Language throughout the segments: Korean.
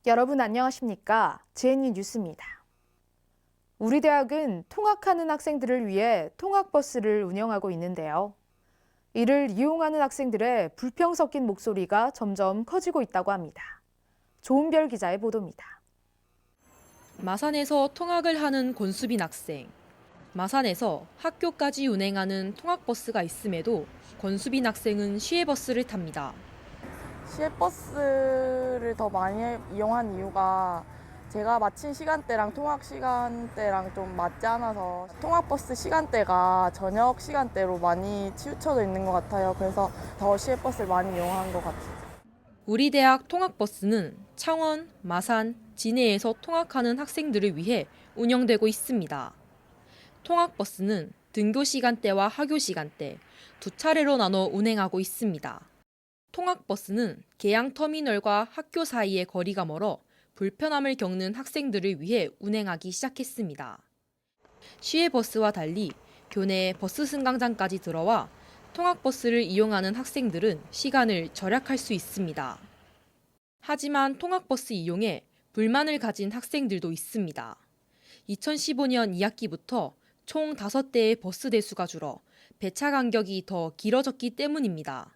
여러분 안녕하십니까? JNU 뉴스입니다. 우리 대학은 통학하는 학생들을 위해 통학버스를 운영하고 있는데요. 이를 이용하는 학생들의 불평 섞인 목소리가 점점 커지고 있다고 합니다. 조은별 기자의 보도입니다. 마산에서 통학을 하는 권수빈 학생. 마산에서 학교까지 운행하는 통학버스가 있음에도 권수빈 학생은 시외버스를 탑니다. 시외버스를 더 많이 이용한 이유가 제가 마친 시간대랑 통학 시간대랑 좀 맞지 않아서 통학버스 시간대가 저녁 시간대로 많이 치우쳐져 있는 것 같아요. 그래서 더 시외버스를 많이 이용한 것 같아요. 우리 대학 통학버스는 창원, 마산, 진해에서 통학하는 학생들을 위해 운영되고 있습니다. 통학버스는 등교 시간대와 하교 시간대 두 차례로 나눠 운행하고 있습니다. 통학버스는 계양터미널과 학교 사이의 거리가 멀어 불편함을 겪는 학생들을 위해 운행하기 시작했습니다. 시외버스와 달리 교내에 버스 승강장까지 들어와 통학버스를 이용하는 학생들은 시간을 절약할 수 있습니다. 하지만 통학버스 이용에 불만을 가진 학생들도 있습니다. 2015년 2학기부터 총 5대의 버스 대수가 줄어 배차 간격이 더 길어졌기 때문입니다.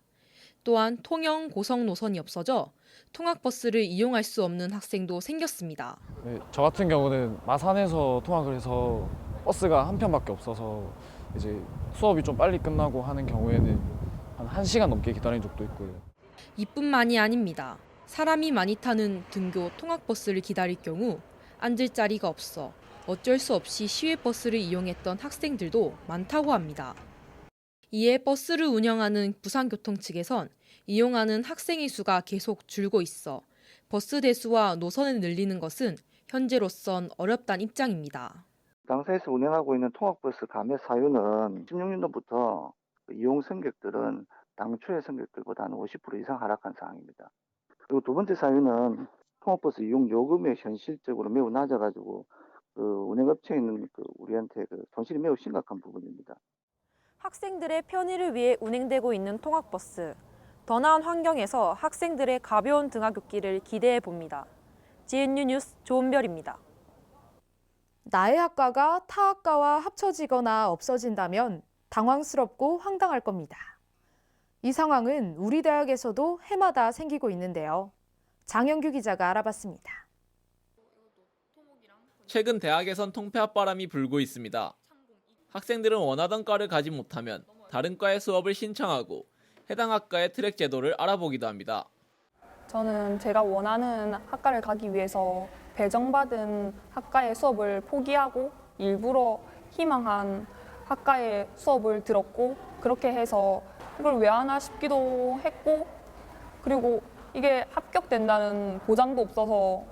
또한 통영 고성 노선이 없어져 통학버스를 이용할 수 없는 학생도 생겼습니다. 네, 저 같은 경우는 마산에서 통학을 해서 버스가 한 편밖에 없어서 이제 수업이 좀 빨리 끝나고 하는 경우에는 한 1시간 넘게 기다린 적도 있고요. 이뿐만이 아닙니다. 사람이 많이 타는 등교 통학버스를 기다릴 경우 앉을 자리가 없어 어쩔 수 없이 시외버스를 이용했던 학생들도 많다고 합니다. 이에 버스를 운영하는 부산교통 측에선 이용하는 학생의 수가 계속 줄고 있어 버스 대수와 노선을 늘리는 것은 현재로선 어렵다는 입장입니다. 당사에서 운행하고 있는 통학버스 감액 사유는 16년도부터 이용 승객들은 당초의 승객들보다는 50% 이상 하락한 상황입니다. 그리고 두 번째 사유는 통학버스 이용 요금이 현실적으로 매우 낮아가지고 운행업체에 있는 우리한테 손실이 매우 심각한 부분입니다. 학생들의 편의를 위해 운행되고 있는 통학버스. 더 나은 환경에서 학생들의 가벼운 등하굣길을 기대해 봅니다. JNU 뉴스 조은별입니다. 나의 학과가 타 학과와 합쳐지거나 없어진다면 당황스럽고 황당할 겁니다. 이 상황은 우리 대학에서도 해마다 생기고 있는데요. 장영규 기자가 알아봤습니다. 최근 대학에선 통폐합 바람이 불고 있습니다. 학생들은 원하던 과를 가지 못하면 다른 과의 수업을 신청하고 해당 학과의 트랙 제도를 알아보기도 합니다. 저는 제가 원하는 학과를 가기 위해서 배정받은 학과의 수업을 포기하고 일부러 희망한 학과의 수업을 들었고 그렇게 해서 이걸 왜 하나 싶기도 했고 그리고 이게 합격된다는 보장도 없어서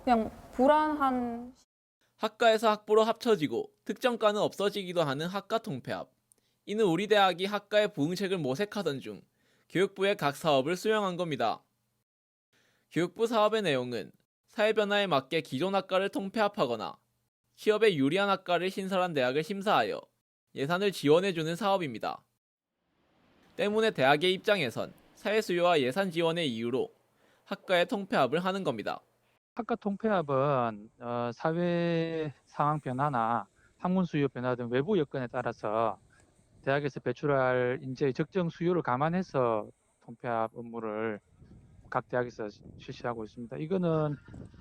그냥 불안한 학과에서 학부로 합쳐지고 특정과는 없어지기도 하는 학과 통폐합. 이는 우리 대학이 학과의 부응책을 모색하던 중 교육부의 각 사업을 수용한 겁니다. 교육부 사업의 내용은 사회 변화에 맞게 기존 학과를 통폐합하거나 취업에 유리한 학과를 신설한 대학을 심사하여 예산을 지원해주는 사업입니다. 때문에 대학의 입장에선 사회 수요와 예산 지원의 이유로 학과의 통폐합을 하는 겁니다. 학과 통폐합은 사회 상황 변화나 학문 수요 변화 등 외부 여건에 따라서 대학에서 배출할 인재의 적정 수요를 감안해서 통폐합 업무를 각 대학에서 실시하고 있습니다. 이거는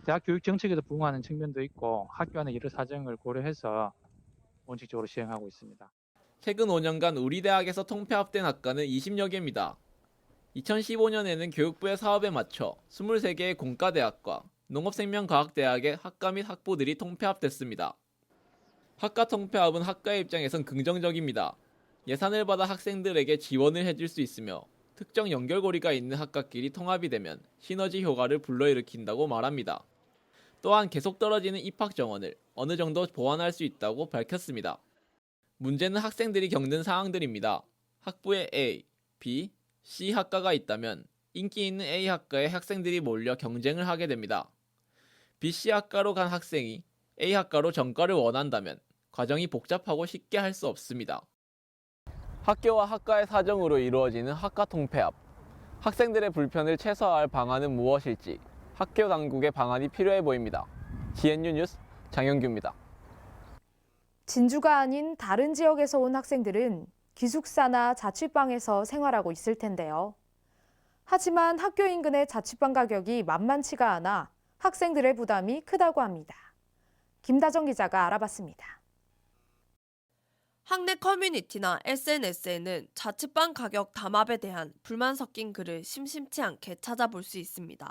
대학 교육 정책에도 부응하는 측면도 있고 학교 안의 여러 사정을 고려해서 원칙적으로 시행하고 있습니다. 최근 5년간 우리 대학에서 통폐합된 학과는 20여 개입니다. 2015년에는 교육부의 사업에 맞춰 23개의 공과대학과 농업생명과학대학의 학과 및 학부들이 통폐합됐습니다. 학과 통폐합은 학과의 입장에선 긍정적입니다. 예산을 받아 학생들에게 지원을 해줄 수 있으며 특정 연결고리가 있는 학과끼리 통합이 되면 시너지 효과를 불러일으킨다고 말합니다. 또한 계속 떨어지는 입학 정원을 어느 정도 보완할 수 있다고 밝혔습니다. 문제는 학생들이 겪는 상황들입니다. 학부에 A, B, C 학과가 있다면 인기 있는 A 학과에 학생들이 몰려 경쟁을 하게 됩니다. B, C 학과로 간 학생이 A 학과로 전과를 원한다면 과정이 복잡하고 쉽게 할 수 없습니다. 학교와 학과의 사정으로 이루어지는 학과 통폐합. 학생들의 불편을 최소화할 방안은 무엇일지 학교 당국의 방안이 필요해 보입니다. GNU 뉴스 장영규입니다. 진주가 아닌 다른 지역에서 온 학생들은 기숙사나 자취방에서 생활하고 있을 텐데요. 하지만 학교 인근의 자취방 가격이 만만치가 않아 학생들의 부담이 크다고 합니다. 김다정 기자가 알아봤습니다. 학내 커뮤니티나 SNS에는 자취방 가격 담합에 대한 불만 섞인 글을 심심치 않게 찾아볼 수 있습니다.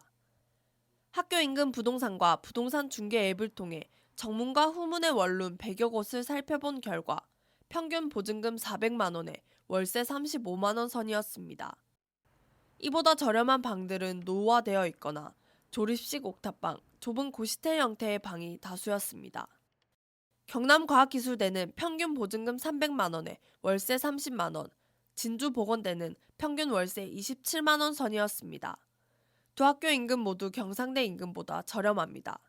학교 인근 부동산과 부동산 중개 앱을 통해 정문과 후문의 원룸 100여 곳을 살펴본 결과 평균 보증금 400만 원에 월세 35만 원 선이었습니다. 이보다 저렴한 방들은 노후화되어 있거나 조립식 옥탑방, 좁은 고시텔 형태의 방이 다수였습니다. 경남과학기술대는 평균 보증금 300만 원에 월세 30만 원, 진주보건대는 평균 월세 27만 원 선이었습니다. 두 학교 인근 모두 경상대 인근보다 저렴합니다.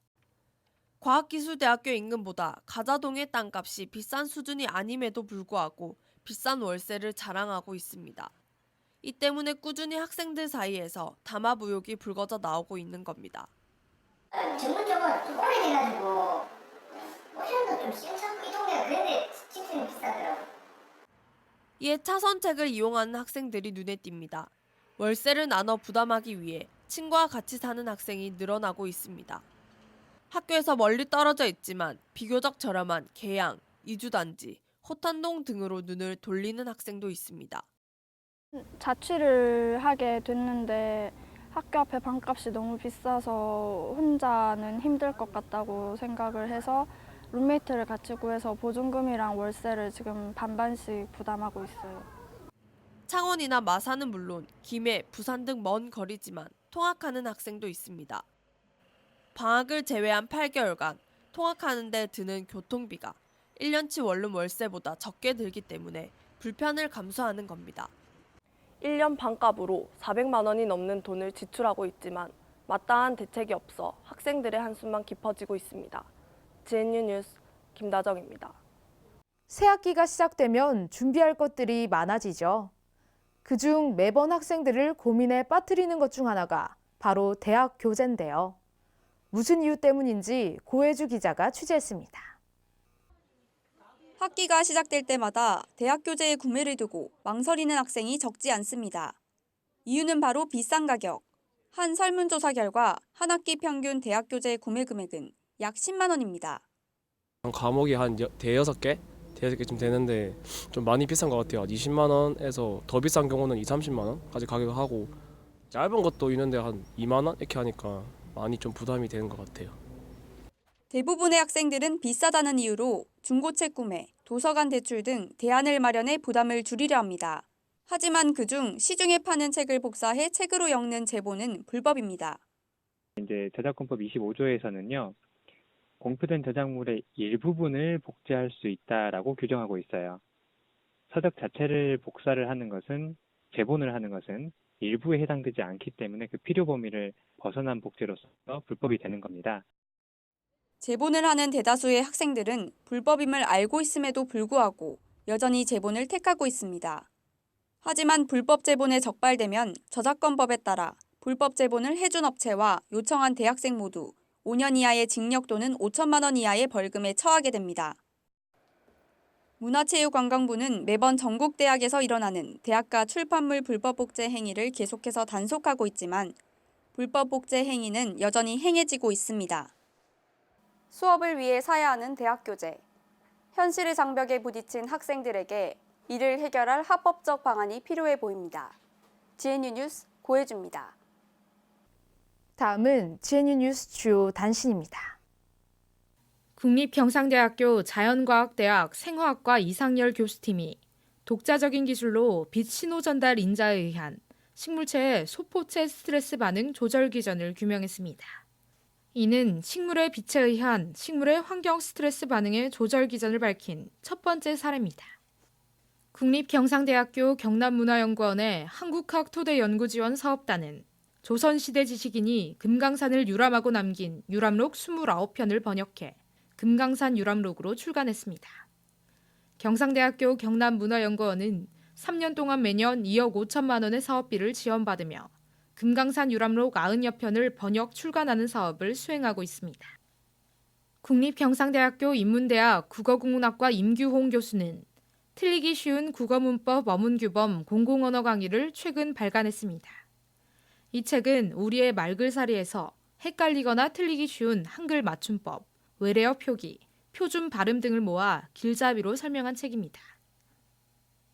과학기술대학교 인근보다 가자동의 땅값이 비싼 수준이 아님에도 불구하고 비싼 월세를 자랑하고 있습니다. 이 때문에 꾸준히 학생들 사이에서 담합 의혹이 불거져 나오고 있는 겁니다. 전문적으로 좀 오래돼가지고 오션도 좀 시원찮고 이 동네가 그런데 집수는 비싸더라고요. 이에 차선책을 이용하는 학생들이 눈에 띕니다. 월세를 나눠 부담하기 위해 친구와 같이 사는 학생이 늘어나고 있습니다. 학교에서 멀리 떨어져 있지만 비교적 저렴한 계양, 이주단지, 호탄동 등으로 눈을 돌리는 학생도 있습니다. 자취를 하게 됐는데 학교 앞에 방값이 너무 비싸서 혼자는 힘들 것 같다고 생각을 해서 룸메이트를 같이 구해서 보증금이랑 월세를 지금 반반씩 부담하고 있어요. 창원이나 마산은 물론 김해, 부산 등 먼 거리지만 통학하는 학생도 있습니다. 방학을 제외한 8개월간 통학하는 데 드는 교통비가 1년치 원룸 월세보다 적게 들기 때문에 불편을 감수하는 겁니다. 1년 반값으로 400만 원이 넘는 돈을 지출하고 있지만 마땅한 대책이 없어 학생들의 한숨만 깊어지고 있습니다. GNU 뉴스 김다정입니다. 새 학기가 시작되면 준비할 것들이 많아지죠. 그중 매번 학생들을 고민에 빠뜨리는 것 중 하나가 바로 대학 교재인데요. 무슨 이유 때문인지 고혜주 기자가 취재했습니다. 학기가 시작될 때마다 대학 교재의 구매를 두고 망설이는 학생이 적지 않습니다. 이유는 바로 비싼 가격. 한 설문조사 결과 한 학기 평균 대학 교재 구매 금액은 약 10만 원입니다. 과목이 한 대여섯 개쯤 되는데 좀 많이 비싼 것 같아요. 20만 원에서 더 비싼 경우는 30만 원까지 가기도 하고 짧은 것도 있는데 한 2만 원 이렇게 하니까 많이 좀 부담이 되는 것 같아요. 대부분의 학생들은 비싸다는 이유로 중고책 구매, 도서관 대출 등 대안을 마련해 부담을 줄이려 합니다. 하지만 그중 시중에 파는 책을 복사해 책으로 엮는 제보는 불법입니다. 이제 저작권법 25조에서는요. 공표된 저작물의 일부분을 복제할 수 있다라고 규정하고 있어요. 서적 자체를 복사를 하는 것은 제본을 하는 것은 일부에 해당되지 않기 때문에 그 필요 범위를 벗어난 복제로서 불법이 되는 겁니다. 제본을 하는 대다수의 학생들은 불법임을 알고 있음에도 불구하고 여전히 제본을 택하고 있습니다. 하지만 불법 제본에 적발되면 저작권법에 따라 불법 제본을 해준 업체와 요청한 대학생 모두 5년 이하의 징역 또는 5천만 원 이하의 벌금에 처하게 됩니다. 문화체육관광부는 매번 전국 대학에서 일어나는 대학가 출판물 불법 복제 행위를 계속해서 단속하고 있지만 불법 복제 행위는 여전히 행해지고 있습니다. 수업을 위해 사야 하는 대학 교재. 현실의 장벽에 부딪힌 학생들에게 이를 해결할 합법적 방안이 필요해 보입니다. GNU 뉴스 고혜주입니다. 다음은 GNU 뉴스 주요 단신입니다. 국립경상대학교 자연과학대학 생화학과 이상열 교수팀이 독자적인 기술로 빛 신호 전달 인자에 의한 식물체의 소포체 스트레스 반응 조절 기전을 규명했습니다. 이는 식물의 빛에 의한 식물의 환경 스트레스 반응의 조절 기전을 밝힌 첫 번째 사례입니다. 국립경상대학교 경남문화연구원의 한국학토대연구지원 사업단은 조선시대 지식인이 금강산을 유람하고 남긴 유람록 29편을 번역해 금강산 유람록으로 출간했습니다. 경상대학교 경남문화연구원은 3년 동안 매년 2억 5천만 원의 사업비를 지원받으며 금강산 유람록 90여 편을 번역 출간하는 사업을 수행하고 있습니다. 국립경상대학교 인문대학 국어국문학과 임규홍 교수는 틀리기 쉬운 국어문법 어문규범 공공언어 강의를 최근 발간했습니다. 이 책은 우리의 말글살이에서 헷갈리거나 틀리기 쉬운 한글 맞춤법, 외래어 표기, 표준 발음 등을 모아 길잡이로 설명한 책입니다.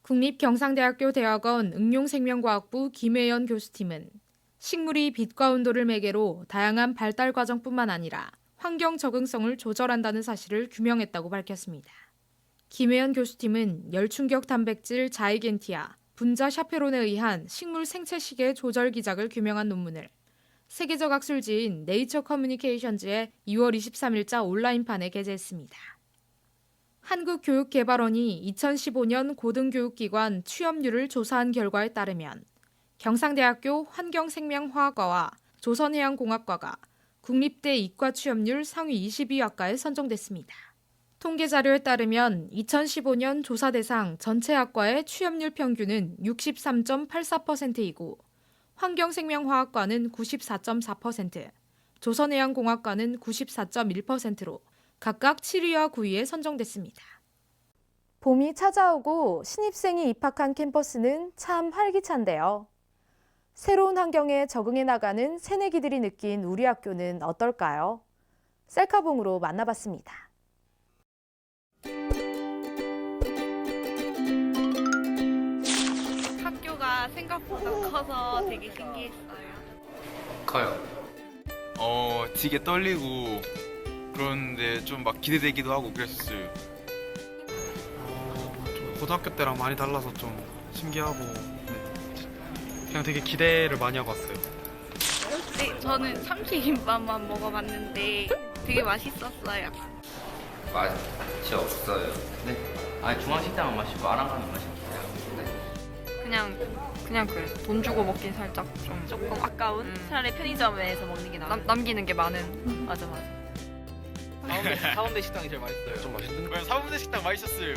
국립경상대학교 대학원 응용생명과학부 김혜연 교수팀은 식물이 빛과 온도를 매개로 다양한 발달 과정뿐만 아니라 환경 적응성을 조절한다는 사실을 규명했다고 밝혔습니다. 김혜연 교수팀은 열충격 단백질 자이겐티아, 분자 샤페론에 의한 식물 생체식의 조절 기작을 규명한 논문을 세계적 학술지인 네이처 커뮤니케이션즈의 2월 23일자 온라인판에 게재했습니다. 한국교육개발원이 2015년 고등교육기관 취업률을 조사한 결과에 따르면 경상대학교 환경생명화학과와 조선해양공학과가 국립대 이과 취업률 상위 22학과에 선정됐습니다. 통계자료에 따르면 2015년 조사 대상 전체 학과의 취업률 평균은 63.84%이고 환경생명화학과는 94.4%, 조선해양공학과는 94.1%로 각각 7위와 9위에 선정됐습니다. 봄이 찾아오고 신입생이 입학한 캠퍼스는 참 활기찬데요. 새로운 환경에 적응해 나가는 새내기들이 느낀 우리 학교는 어떨까요? 셀카봉으로 만나봤습니다. 학교가 생각보다 커서 되게 신기했어요. 커요. 되게 떨리고 그런데 좀 막 기대되기도 하고 그랬어요. 좀 고등학교 때랑 많이 달라서 좀 신기하고 그냥 되게 기대를 많이 하고 왔어요. 네, 저는 참치김밥만 먹어봤는데 되게 맛있었어요. 맛이 없어요. 네. 아니 중앙식당은 맛있고 아랑가는 맛있어요. 그냥 그래. 돈 주고 먹긴 살짝 조금 아까운. 차라리 편의점에서 먹는 게 나아. 남기는 게 많은. 맞아. 사범대 식당이 제일 맛있어요. 좀 맛있는? 사범대 식당 맛있었어요.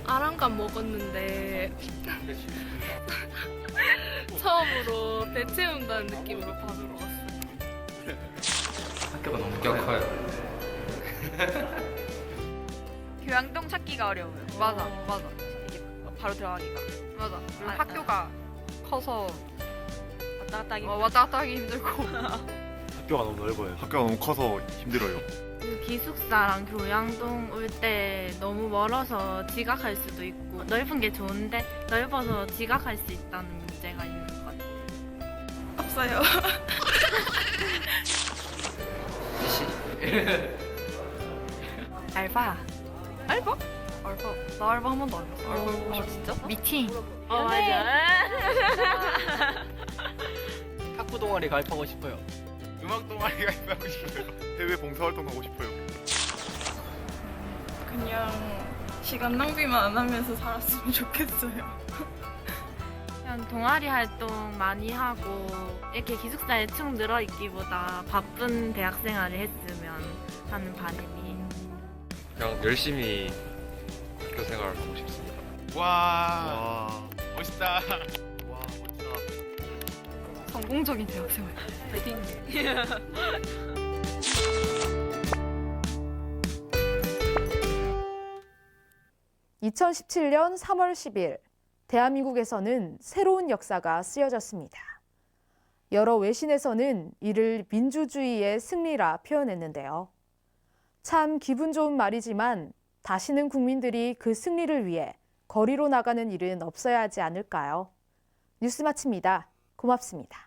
아랑감 먹었는데 처음으로 배 채운다는 느낌으로 밥을 먹었어요. 학교가 너무 커요. 교양동 찾기가 어려워요. 맞아. 이게 바로 들어가기가. 맞아. 그리고 학교가 커서 왔다 갔다 하기 힘들고. 학교가 너무 넓어요. 학교가 너무 커서 힘들어요. 기숙사랑 교양동 올 때 너무 멀어서 지각할 수도 있고 넓은 게 좋은데 넓어서 지각할 수 있다는 문제가 있는 것 같아요. 없어요. 알바. 나 알바 한 번도 안 했어. 알바 진짜? 미팅. 맞아. 탁구 동아리 가입하고 싶어요. 음악 동아리 가입하고 싶어요. 해외 봉사활동 가고 싶어요. 그냥 시간 낭비만 안 하면서 살았으면 좋겠어요. 그냥 동아리 활동 많이 하고 이렇게 기숙사에 축 늘어 있기보다 바쁜 대학생활을 했으면 하는 바람이. 그냥 열심히 학교 생활을 하고 싶습니다. 와. 멋있다. 와 멋지다. 성공적인 대학생활. 파이팅. 2017년 3월 10일, 대한민국에서는 새로운 역사가 쓰여졌습니다. 여러 외신에서는 이를 민주주의의 승리라 표현했는데요. 참 기분 좋은 말이지만 다시는 국민들이 그 승리를 위해 거리로 나가는 일은 없어야 하지 않을까요? 뉴스 마칩니다. 고맙습니다.